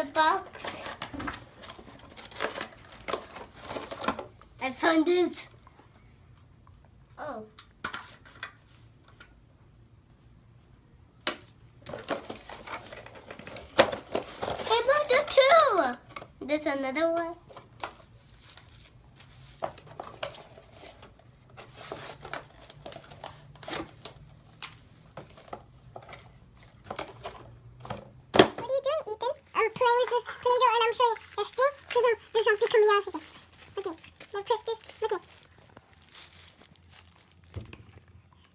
the box. I found this. Oh. Hey, look, there's two. There's another one. What are you doing, Ethan? I'm playing with this Play-Doh and I'm showing you. See? There's something coming out of it. Okay, now press this. Okay.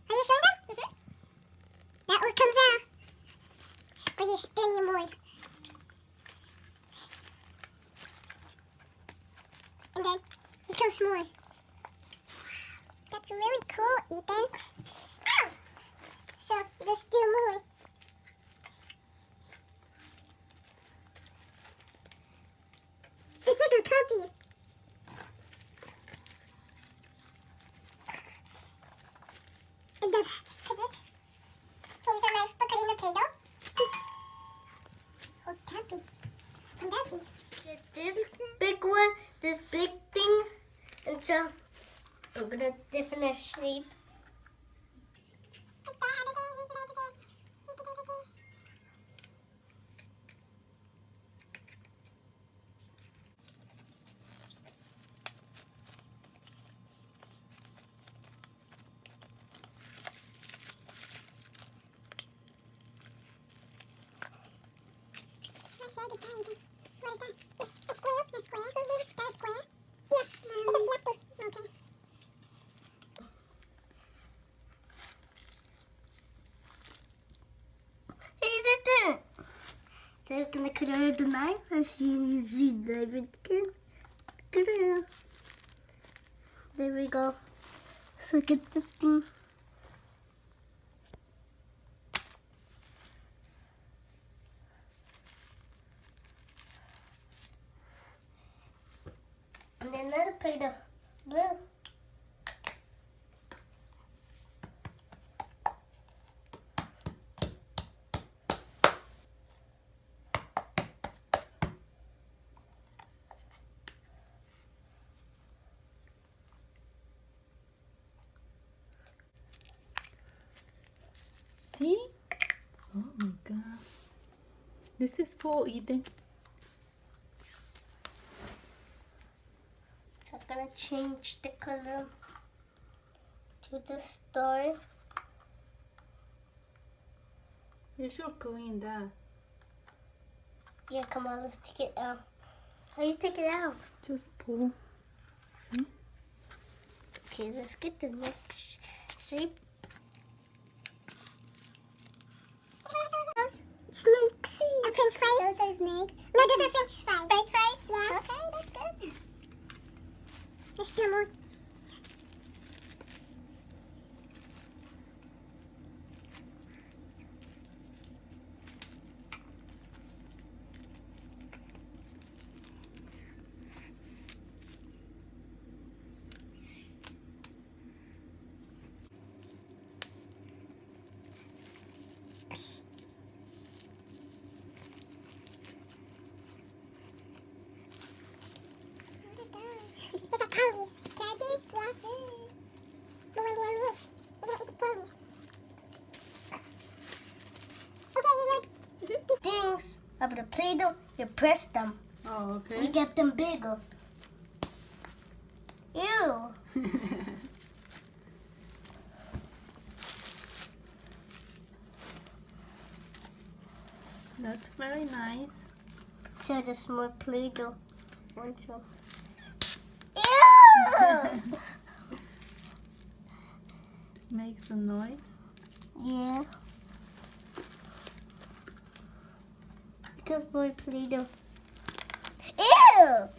Are you showing them? Mm-hmm. That one comes out. But you're standing more. And then here comes more. That's really cool, Ethan. Ow! So there's still more. It's like a copy. It does. Here's a knife for cutting the Play-Doh. Oh, tappy. Some tappy. This big one, this big thing, and so I'm gonna different shape. Get that out of there. You get out of there. You get out of there. I said it, Ethan. What is that? It's a square. A square. Is that a square? Yes. It's a reflective. Okay. ItzEthan. So I'm gonna cut out the knife. I see the knife again. Cut it out. There we go. So get the thing. And then another Play-Doh. Blue. See? Oh my god. This is for Ethan. So I'm gonna change the color to the star. You should clean that. Yeah, come on, let's take it out. How do you take it out? Just pull. See? Okay, let's get the next shape. Snakes. And French fries. Those are snakes. No, those are French fries. French fries? Yeah. Okay, that's good. There's still more. There's a candy. Candies? Yeah. But when they're meat, we're gonna eat the candies. Okay, you look. Things of the Play-Doh, you press them. Oh, You okay. get them bigger. Ew. That's very nice. So there's more Play-Doh. One show. Ew! Makes a noise. Yeah. Because more Play-Doh. Ew!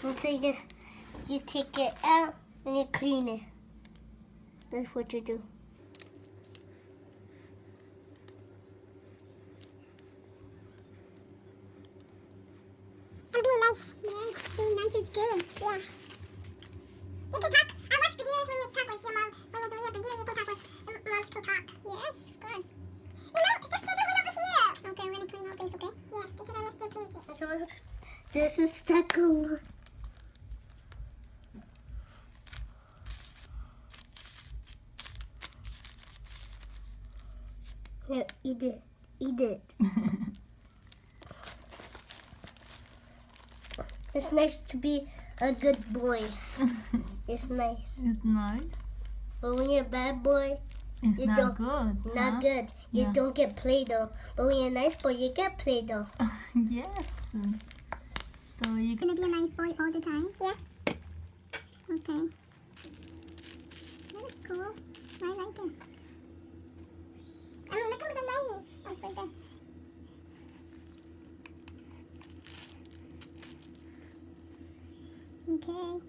And so you take it out and you clean it. That's what you do. I'm being nice. Yeah, being nice is good. Yeah. You can talk. I watch videos when you talk with your mom. When you do your video, you can talk with mom's This is Taco. Yeah, eat it. Eat it. It's nice to be a good boy. It's nice. It's nice. But when you're a bad boy, It's you not don't- good. not huh? good. You Yeah. don't get Play-Doh. But when you're a nice boy, you get Play-Doh. Yes. So you Gonna be a nice boy all the time. Yeah. Okay. That's cool. I like it. Look at the light. That's right there. Okay.